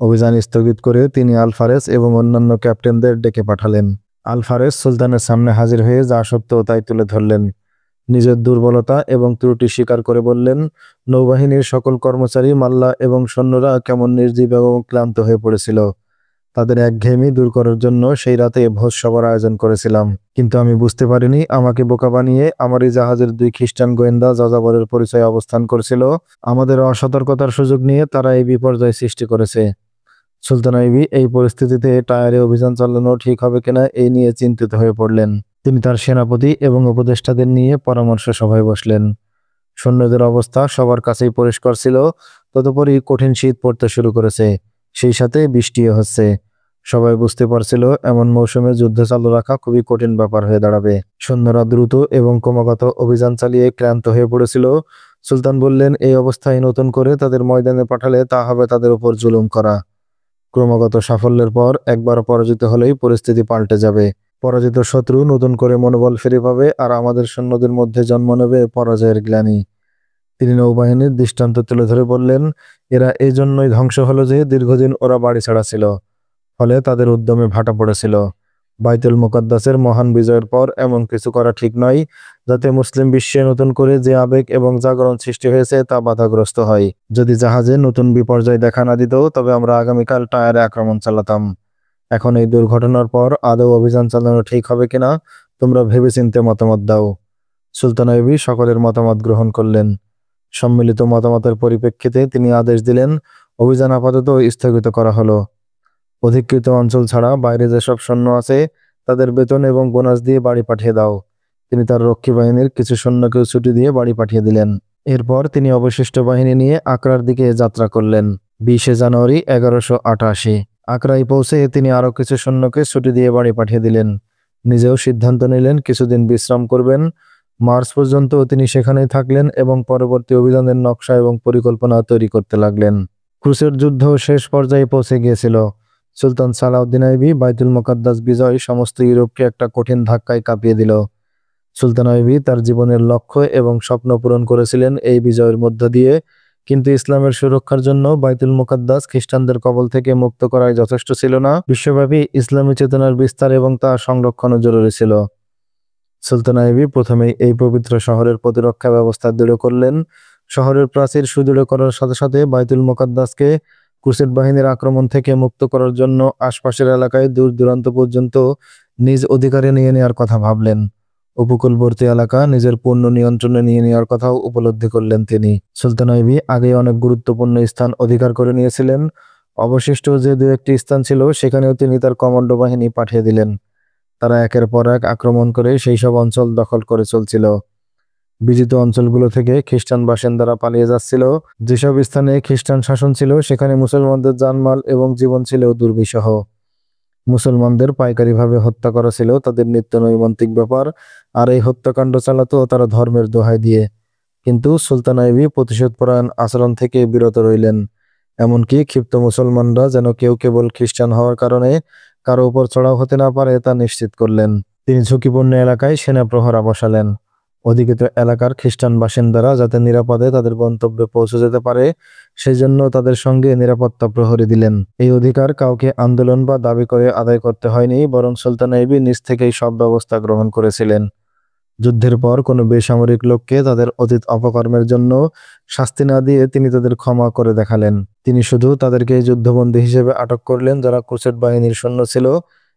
অভিযান স্থগিত করে তিনি আলফারেস এবং অন্যান্য ক্যাপ্টেনদের ডেকে পাঠালেন। আলফারেস সুলতানের সামনে হাজির হয়ে যা সত্য তাই তুলে ধরলেন। নিজের দুর্বলতা এবং ত্রুটি স্বীকার করে বললেন, নৌবাহিনীর সকল কর্মচারী, মাল্লা এবং সৈন্যরা কেমন নির্জীব এবং ক্লান্ত হয়ে পড়েছিল। তাদের একঘেয়েমি দূর করার জন্য সেই রাতে ভোজ সভার আয়োজন করেছিলাম, কিন্তু আমি বুঝতে পারিনি আমাকে বোকা বানিয়ে আমার এই জাহাজের 2 খ্রিস্টান গোয়েন্দা যাযাবরের পরিচয়ে অবস্থান করছিল। আমাদের অসতর্কতার সুযোগ নিয়ে তারা এই বিপর্যয় সৃষ্টি করেছে। সুলতান আইবি এই পরিস্থিতিতে টায়ারে অভিযান চালানো ঠিক হবে কিনা এই নিয়ে চিন্তিত হয়ে পড়লেন। তিনি তার সেনাপতি এবং উপদেষ্টাদের নিয়ে পরামর্শ সভায় বসলেন। সৈন্যদের অবস্থা সবার কাছেই পরিষ্কার ছিল। তদুপরি কঠিন শীত পড়তে শুরু করেছে, সেই সাথে বৃষ্টিও হচ্ছে। সবাই বুঝতে পারছিল এমন মৌসুমে যুদ্ধ চালু রাখা খুবই কঠিন ব্যাপার হয়ে দাঁড়াবে। সৈন্যরা দ্রুত এবং ক্রমাগত অভিযান চালিয়ে ক্লান্ত হয়ে পড়েছিল। সুলতান বললেন, এই অবস্থায় নতুন করে তাদের ময়দানে পাঠালে তা হবে তাদের উপর জুলুম করা। ক্রমাগত সাফল্যের পর একবার পরাজিত হলেই পরিস্থিতি পাল্টে যাবে। পরাজিত শত্রু নতুন করে মনোবল ফিরে পাবে, আর আমাদের সৈন্যদের মধ্যে জন্ম নেবে পরাজয়ের গ্লানি। তিনি নৌবাহিনীর দৃষ্টান্ত তুলে ধরে বললেন, এরা এই জন্যই ধ্বংস হলো যে দীর্ঘদিন ওরা বাড়ি ছাড়া ছিল, ফলে তাদের উদ্যমে ভাটা পড়েছিল। বাইতুল মুকাদ্দাসের মহান বিজয়ের পর এমন কিছু করা ঠিক নয় যাতে মুসলিম বিশ্বে নতুন করে যে আবেগ এবং জাগরণ সৃষ্টি হয়েছে তা বাধাগ্রস্ত হয়। যদি জাহাজে নতুন বিপর্যয় দেখা না দিত, তবে আমরা আগামীকাল টায়ারে আক্রমণ চালাতাম। এখন এই দুর্ঘটনার পর আদৌ অভিযান চালানো ঠিক হবে কিনা তোমরা ভেবেচিন্তে মতামত দাও। সুলতান আইবি সকলের মতামত গ্রহণ করলেন। সম্মিলিত মতামতের পরিপ্রেক্ষিতে তিনি আদেশ দিলেন, অভিযান আপাতত স্থগিত করা হলো। অধিকৃত অঞ্চল ছাড়া বাইরে যেসব সৈন্য আছে তাদের বেতন এবং বোনাস দিয়ে বাড়ি পাঠিয়ে দাও। তিনি তার রক্ষী বাহিনীর কিছু সৈন্যকেও ছুটি দিয়ে বাড়ি পাঠিয়ে দিলেন। এরপর তিনি অবশিষ্ট বাহিনী নিয়ে আকরার দিকে যাত্রা করলেন। 20শে জানুয়ারি 1188 আকরায় পৌঁছে তিনি আরও কিছু সৈন্যকে ছুটি দিয়ে বাড়ি পাঠিয়ে দিলেন। নিজেও সিদ্ধান্ত নিলেন কিছুদিন বিশ্রাম করবেন। মার্চ পর্যন্ত তিনি সেখানেই থাকলেন এবং পরবর্তী অভিযানের নকশা এবং পরিকল্পনা তৈরি করতে লাগলেন। ক্রুসেড যুদ্ধ শেষ পর্যায়ে পৌঁছে গিয়েছিল। সুলতান সালাউদ্দিন আইবি বাইতুল মুকাদ্দাস বিজয় সমস্ত ইউরোপকে একটা কঠিন ধাক্কায় কাঁপিয়ে দিল। সুলতান আইবি তার জীবনের লক্ষ্য এবং স্বপ্ন পূরণ করেছিলেন এই বিজয়ের মধ্য দিয়ে, কিন্তু ইসলামের সুরক্ষার জন্য বাইতুল মুকাদ্দাস খ্রিস্টানদের কবল থেকে মুক্ত করাই যথেষ্ট ছিল না। বিশ্বব্যাপী ইসলামী চেতনার বিস্তার এবং তা সংরক্ষণও জরুরি ছিল। সুলতান আইবি প্রথমেই এই পবিত্র শহরের প্রতিরক্ষা ব্যবস্থা দৃঢ় করলেন। শহরের প্রাচীর সুদৃঢ় করার সাথে সাথে বাইতুল মুকাদ্দাসকে ক্রুসেড বাহিনীর আক্রমণ থেকে মুক্ত করার জন্য আশপাশের এলাকায় দূর দূরান্ত পর্যন্ত নিজ অধিকারে নিয়ে নেওয়ার কথা ভাবলেন। উপকূলবর্তী এলাকা নিজের পূর্ণ নিয়ন্ত্রণে নিয়ে নেওয়ার কথাও উপলব্ধি করলেন তিনি। সুলতান আইবি আগে অনেক গুরুত্বপূর্ণ স্থান অধিকার করে নিয়েছিলেন। অবশিষ্ট যে দু একটি স্থান ছিল সেখানেও তিনি তার কমান্ডো বাহিনী পাঠিয়ে দিলেন। তারা একের পর এক আক্রমণ করে সেই সব অঞ্চল দখল করে চলছিল। বিজিত অঞ্চলগুলো থেকে খ্রিস্টান বাসিন্দারা পালিয়ে যাচ্ছিল। যেসব স্থানে খ্রিস্টান শাসন ছিল সেখানে মুসলমানদের জানমাল এবং জীবন ছিল দুর্বিষহ। মুসলমানদের পাইকারিভাবে হত্যা করা ছিল তাদের নিত্য নৈমিত্তিক ব্যাপার, আর এই হত্যাকাণ্ড চালাতো তারা ধর্মের দোহাই দিয়ে। কিন্তু সুলতান আইবি প্রতিশোধপরায়ণ আচরণ থেকে বিরত রইলেন। এমনকি ক্ষিপ্ত মুসলমানরা যেন কেউ কেবল খ্রিস্টান হওয়ার কারণে কারো উপর চড়াও হতে না পারে তা নিশ্চিত করলেন। তিনি ঝুঁকিপূর্ণ এলাকায় সেনা প্রহরা বসালেন। অধিকৃত এলাকার খ্রিস্টান বাসিন্দারা যাতে নিরাপদে তাদের গন্তব্যে পৌঁছে যেতে পারে সেই জন্য তাদের সঙ্গে নিরাপত্তা প্রহরী দিলেন। এই অধিকার কাউকে আন্দোলন বা দাবি করে আদায় করতে হয়নি, বরং সুলতান আইবি নিজ থেকেই সব ব্যবস্থা গ্রহণ করেছিলেন। যুদ্ধের পর কোনো বেসামরিক লোককে তাদের অতীত অপকর্মের জন্য শাস্তি না দিয়ে তিনি তাদের ক্ষমা করে দেখালেন। তিনি শুধু তাদেরকে যুদ্ধবন্দী হিসেবে আটক করলেন যারা ক্রুসেড বাহিনীর সৈন্য ছিল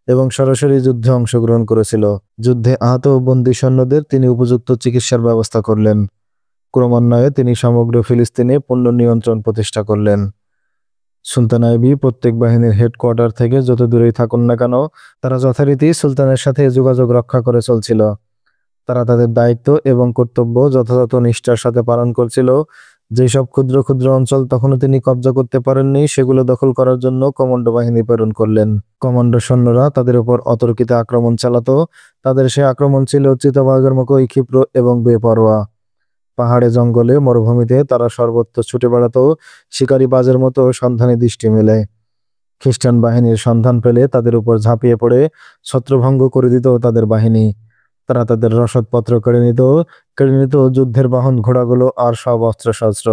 এবং সরাসরি যুদ্ধে অংশগ্রহণ করেছিল। যুদ্ধে আহত বন্দী সৈন্যদের তিনি উপযুক্ত চিকিৎসার ব্যবস্থা করলেন। ক্রমান্বয়ে তিনি সমগ্র ফিলিস্তিনে পূর্ণ নিয়ন্ত্রণ প্রতিষ্ঠা করলেন। সুলতান আইবি প্রত্যেক বাহিনীর হেডকোয়ার্টার থেকে যত দূরেই থাকুন না কেন তারা যথারীতি সুলতানের সাথে যোগাযোগ রক্ষা করে চলছিল। তারা তাদের দায়িত্ব এবং কর্তব্য যথাযথ নিষ্ঠার সাথে পালন করছিল। যেসব ক্ষুদ্র ক্ষুদ্র অঞ্চল তখনও তিনি কব্জা করতে পারেননি সেগুলো দখল করার জন্য কমান্ডো বাহিনী প্রেরণ করলেন। কমান্ডো সৈন্যরা তাদের উপর অতর্কিত আক্রমণ চালাতো। তাদের সে আক্রমণ ছিল চিতাবাঘের মতোই ক্ষিপ্র এবং বেপরোয়া। পাহাড়ে জঙ্গলে মরুভূমিতে তারা সর্বত্র ছুটে বেড়াতো, শিকারী বাজের মতো সন্ধানী দৃষ্টি মেলে। খ্রিস্টান বাহিনীর সন্ধান পেলে তাদের উপর ঝাঁপিয়ে পড়ে ছত্রভঙ্গ করে দিত তাদের বাহিনী। তারা তাদের রসদপত্র কেড়ে নিত যুদ্ধের বাহন ঘোড়াগুলো আর সব অস্ত্রশস্ত্র।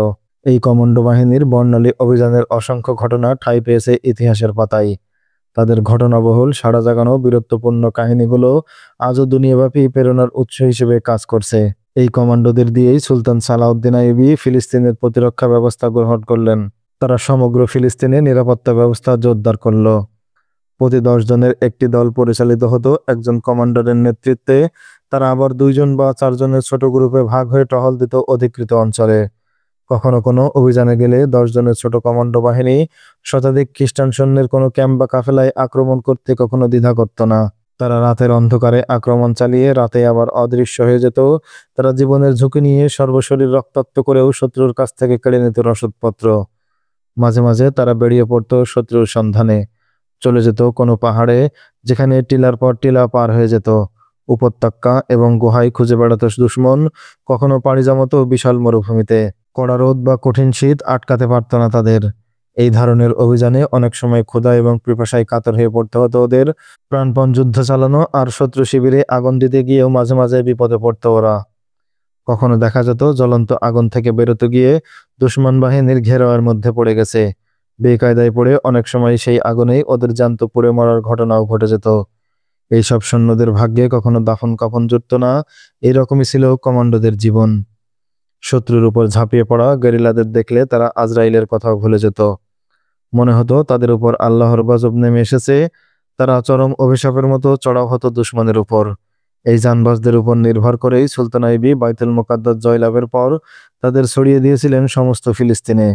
এই কমান্ডো বাহিনীর বর্ণালী অভিযানের অসংখ্য ঘটনা ঠাঁই পেয়েছে ইতিহাসের পাতায়। তাদের ঘটনাবহুল সাড়া জাগানো বীরত্বপূর্ণ কাহিনীগুলো আজও দুনিয়াব্যাপী প্রেরণার উৎস হিসেবে কাজ করছে। এই কমান্ডোদের দিয়েই সুলতান সালাউদ্দিন আইবি ফিলিস্তিনের প্রতিরক্ষা ব্যবস্থা গ্রহণ করলেন। তারা সমগ্র ফিলিস্তিনে নিরাপত্তা ব্যবস্থা জোরদার করল। প্রতি 10 জনের একটি দল পরিচালিত হতো একজন কমান্ডারের নেতৃত্বে। তারা আবার 2 জন বা 4 জনের ছোট গ্রুপে ভাগ হয়ে টহল দিত অধিকৃত অঞ্চলে। কখনো কোনো অভিযানে গেলে 10 জনের ছোট কমান্ডো বাহিনী শতাধিক খ্রিস্টান সৈন্যের কোনো ক্যাম্প বা কাফেলায় আক্রমণ করতে কখনো দ্বিধা করত না। তারা রাতের অন্ধকারে আক্রমণ চালিয়ে রাতে আবার অদৃশ্য হয়ে যেত। তারা জীবনের ঝুঁকি নিয়ে সর্বশরীর রক্তাক্ত করেও শত্রুর কাছ থেকে কেড়ে নিত রসদপত্র। মাঝে মাঝে তারা বেরিয়ে পড়তো শত্রুর সন্ধানে। চলে যেত কোনো পাহাড়ে যেখানে টিলার পর টিলা পার হয়ে যেত। উপত্যকা এবং গুহায় খুঁজে বেড়াতো দুশমন। কখনো পাড়ি জমাতো বিশাল মরুভূমিতে। কড়া রোদ বা কঠিন শীত আটকাতে পারত না তাদের। এই ধরনের অভিযানে অনেক সময় ক্ষুধা এবং পিপাসায় কাতর হয়ে পড়তে হতো ওদের। প্রাণপণ যুদ্ধ চালানো আর শত্রু শিবিরে আগুন দিতে গিয়েও মাঝে মাঝে বিপদে পড়তো ওরা। কখনো দেখা যেত জ্বলন্ত আগুন থেকে বেরোতে গিয়ে দুশমন বাহিনীর ঘেরাওয়ের মধ্যে পড়ে গেছে। বেকায়দায় পড়ে অনেক সময় সেই আগুনেই ওদের জ্যান্ত পুড়ে মরার ঘটনাও ঘটে যেত। এইসব সৈন্যদের ভাগ্যে কখনো দাফন কাফন জুটত না। এরকমই ছিল কমান্ডোদের জীবন। শত্রুর উপর ঝাঁপিয়ে পড়া গেরিলাদের দেখলে তারা আজরাইলের কথাও ভুলে যেত। মনে হতো তাদের উপর আল্লাহর গজব নেমে এসেছে। তারা চরম অভিশাপের মতো চড়াও হতো দুশমনের উপর। এই জানবাজদের উপর নির্ভর করেই সুলতান আইবি বাইতুল মুকাদ্দাস জয়লাভের পর তাদের ছড়িয়ে দিয়েছিলেন সমস্ত ফিলিস্তিনে।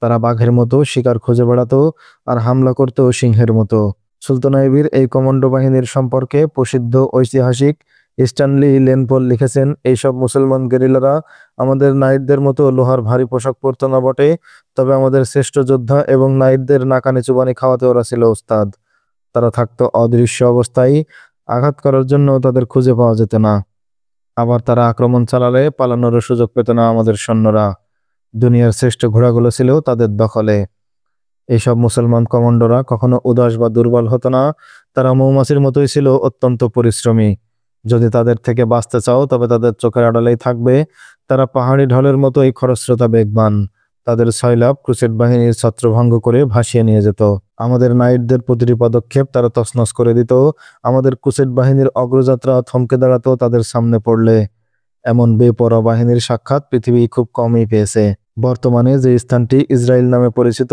তারা বাঘের মতো শিকার খুঁজে বেড়াতো আর হামলা করতো সিংহের মতো। সুলতান আইবির এই কমান্ডো বাহিনীর সম্পর্কে প্রসিদ্ধ ঐতিহাসিক স্ট্যানলি লেনপল লিখেছেন, এইসব মুসলমান গেরিলারা আমাদের নাইটদের মতো লোহার ভারী পোশাক পরতো না বটে, তবে আমাদের শ্রেষ্ঠ যোদ্ধা এবং নাইটদের নাকানি চুবানি খাওয়াতে ওরা ছিল ওস্তাদ। তারা থাকতো অদৃশ্য অবস্থায়, আঘাত করার জন্য তাদের খুঁজে পাওয়া যেত না। আবার তারা আক্রমণ চালালে পালানোরও সুযোগ পেত না আমাদের সৈন্যরা। দুনিয়ার শ্রেষ্ঠ ঘোড়াগুলো ছিল তাদের দখলে। এইসব মুসলমান কমান্ডোরা কখনো উদাস বা দুর্বল হতো না। তারা মৌমাছির মতোই ছিল, অত্যন্ত পরিশ্রমী। যদি তাদের থেকে বাঁচতে চাও তবে তাদের চোখের আড়ালেই থাকবে। তারা পাহাড়ি ঢলের মতোই খরস্রোতা বেগবান। তাদের সয়লাব ক্রুসেড বাহিনীর ছত্রভঙ্গ করে ভাসিয়ে নিয়ে যেত। আমাদের নাইটদের প্রতিটি পদক্ষেপ তারা তছনছ করে দিত। আমাদের ক্রুসেড বাহিনীর অগ্রযাত্রা থমকে দাঁড়াতো তাদের সামনে পড়লে। এমন বেপরোয়া বাহিনীর সাক্ষাৎ পৃথিবী খুব কমই পেয়েছে। বর্তমানে যে স্থানটি ইসরায়েল নামে পরিচিত,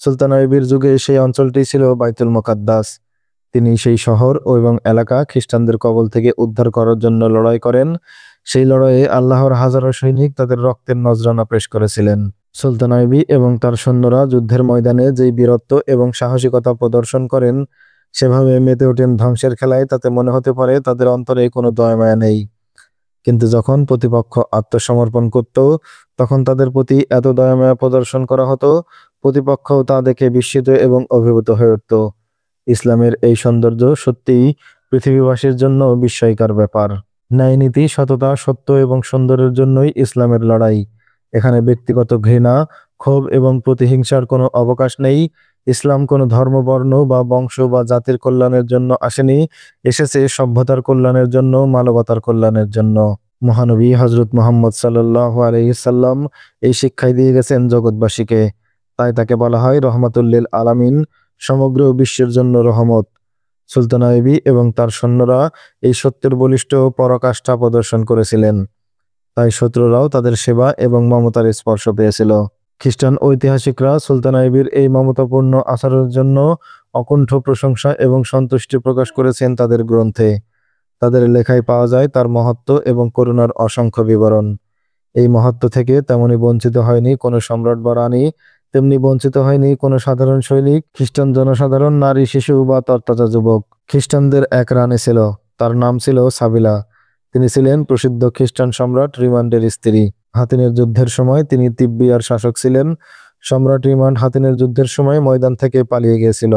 সুলতান আইবির যুগে সেই অঞ্চলটি ছিল বাইতুল মুকাদ্দাস। তিনি সেই শহর এবং এলাকা খ্রিস্টানদের কবল থেকে উদ্ধার করার জন্য লড়াই করেন। সেই লড়াইয়ে আল্লাহর হাজারো সৈনিক তাদের রক্তের নজরানা পেশ করেছিলেন। সুলতান আইবি এবং তার সৈন্যরা যুদ্ধের ময়দানে যেই বীরত্ব এবং সাহসিকতা প্রদর্শন করেন, সেভাবে মেতে ওঠেন ধ্বংসের খেলায়, তাতে মনে হতে পারে তাদের অন্তরে কোনো দয়ামায়া নেই। কিন্তু যখন প্রতিপক্ষ আত্মসমর্পণ করত, তখন তাদের প্রতি এত দয়ামায়া প্রদর্শন করা হতো, প্রতিপক্ষও তা দেখে বিস্মিত এবং অভিভূত হয়ে উঠত। ইসলামের এই সৌন্দর্য সত্যিই পৃথিবীবাসীর জন্য বিস্ময়কর ব্যাপার। ন্যায়নীতি, সততা, সত্য এবং সুন্দরের জন্যই ইসলামের লড়াই। এখানে ব্যক্তিগত ঘৃণা, ক্ষোভ এবং প্রতিহিংসার কোনো অবকাশ নেই। ইসলাম কোনো ধর্ম, বর্ণ বা বংশ বা জাতির কল্যাণের জন্য আসেনি, এসেছে সভ্যতার কল্যাণের জন্য, মানবতার কল্যাণের জন্য। মহানবী হযরত মুহাম্মদ সাল্লাল্লাহু আলাইহি সাল্লাম এই শিক্ষাই দিয়ে গেছেন জগৎবাসীকে। তাই তাকে বলা হয় রহমাতুল লিল আলামিন, সমগ্র বিশ্বের জন্য রহমত। সুলতান আইবি এবং তার সৈন্যরা এই সত্যের বলিষ্ঠ পরাকাষ্ঠা প্রদর্শন করেছিলেন। তাই শত্রুরাও তাদের সেবা এবং মমতার স্পর্শ পেয়েছিল। খ্রিস্টান ঐতিহাসিকরা সুলতান আইবির এই মমতাপূর্ণ আচরণের জন্য অকুণ্ঠ প্রশংসা এবং সন্তুষ্টি প্রকাশ করেছেন তাদের গ্রন্থে। তাদের লেখায় পাওয়া যায় তার মহত্ব এবং করুণার অসংখ্য বিবরণ। এই মহত্ব থেকে তেমনি বঞ্চিত হয়নি কোনো সম্রাট বা রানী, তেমনি বঞ্চিত হয়নি কোনো সাধারণ সৈনিক, খ্রিস্টান জনসাধারণ, নারী, শিশু বা তরতাজা যুবক। খ্রিস্টানদের এক রানী ছিল, তার নাম ছিল সাবিলা। তিনি ছিলেন প্রসিদ্ধ খ্রিস্টান সম্রাট রিমান্ডের স্ত্রী। হাতিনের যুদ্ধের সময় তিনি তিব্বিয়ার শাসক ছিলেন। সম্রাট রিমান্ড হাতিনের যুদ্ধের সময় ময়দান থেকে পালিয়ে গিয়েছিল।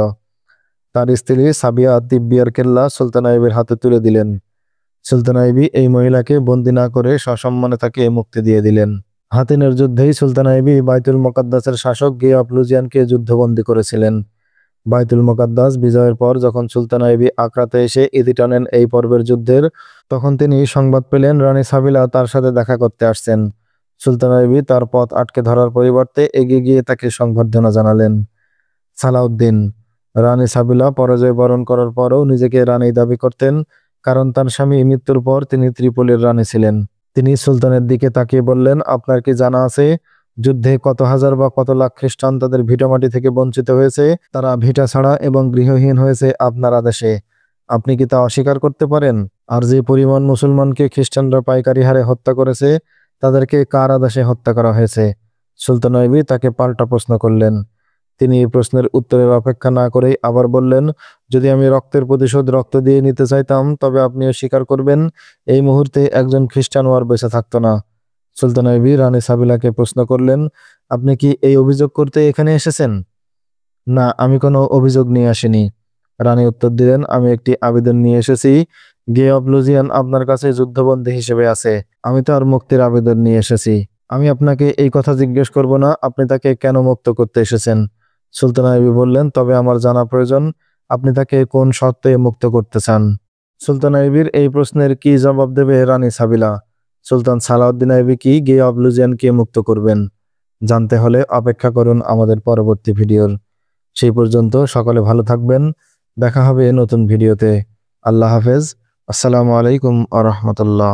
তার স্ত্রী সাবিয়া তিব্বিয়ার কেল্লা সুলতান আইবির হাতে তুলে দিলেন। সুলতান আইবি এই মহিলাকে বন্দী না করে সসম্মানে তাকে মুক্তি দিয়ে দিলেন। হাতিনের যুদ্ধেই সুলতান আইবি বাইতুল মুকাদ্দাসের শাসক গিয়ে অফ লুজিয়ানকে যুদ্ধবন্দী করেছিলেন। বাইতুল মুকাদ্দাস বিজয়ের পর যখন সুলতান আইবি আকরাতে এসে ইতি টানেন এই পর্বের যুদ্ধের, তখন তিনি সংবাদ পেলেন রানী সাবিলা তার সাথে দেখা করতে আসছেন। সুলতান আইবি তার পথ আটকে ধরার পরিবর্তে এগিয়ে গিয়ে তাকে সংবর্ধনা জানালেন। সালাউদ্দিন। রানী সাবিলা পরাজয় বরণ করার পরও নিজেকে রানী দাবি করতেন, কারণ তার স্বামী মৃত্যুর পর তিনি ত্রিপোলির রানী ছিলেন। তিনি সুলতানের দিকে তাকিয়ে বললেন, আপনার কি জানা আছে যুদ্ধে কত হাজার বা কত লাখ খ্রিস্টান তাদের ভিটামাটি থেকে বঞ্চিত হয়েছে? তারা ভিটা ছাড়া এবং গৃহহীন হয়েছে আপনার আদেশে। আপনি কি তা অস্বীকার করতে পারেন? আর যে পরিমাণ মুসলমানকে খ্রিস্টানরা পাইকারি হারে হত্যা করেছে, তাদেরকে কার আদেশে হত্যা করা হয়েছে? সুলতান আইবি তাকে পাল্টা প্রশ্ন করলেন। তিনি এই প্রশ্নের উত্তরের অপেক্ষা না করেই আবার বললেন, যদি আমি রক্তের প্রতিশোধ রক্ত দিয়ে নিতে চাইতাম, তবে আপনিও স্বীকার করবেন এই মুহূর্তে একজন খ্রিস্টান আর বেঁচে থাকতো না। সুলতান আইবি রানী সাবিলাকে প্রশ্ন করলেন, আপনি কি এই অভিযোগ করতে এখানে এসেছেন? না, আমি কোনো অভিযোগ নিয়ে আসিনি। রানী উত্তর দিলেন, আমি একটি আবেদন নিয়ে এসেছি। গে অফ লুজিয়ান আপনার কাছে যুদ্ধবন্দী হিসেবে আছে। আমি তার মুক্তির আবেদন নিয়ে এসেছি। আমি আপনাকে এই কথা জিজ্ঞেস করব না আপনি তাকে কেন মুক্ত করতে এসেছেন। সুলতান আইবি বললেন, তবে আমার জানা প্রয়োজন আপনি তাকে কোন শর্তে মুক্ত করতে চান। সুলতান আইবির এই প্রশ্নের কি জবাব দেবে রানী সাবিলা? সুলতান সালাউদ্দিন আইবি কি গে অফ লুজিয়ানকে মুক্ত করবেন? জানতে হলে অপেক্ষা করুন আমাদের পরবর্তী ভিডিওর। সেই পর্যন্ত সকলে ভালো থাকবেন। দেখা হবে নতুন ভিডিওতে। আল্লাহ হাফেজ। আসসালামু আলাইকুম আ রহমতুল্লাহ।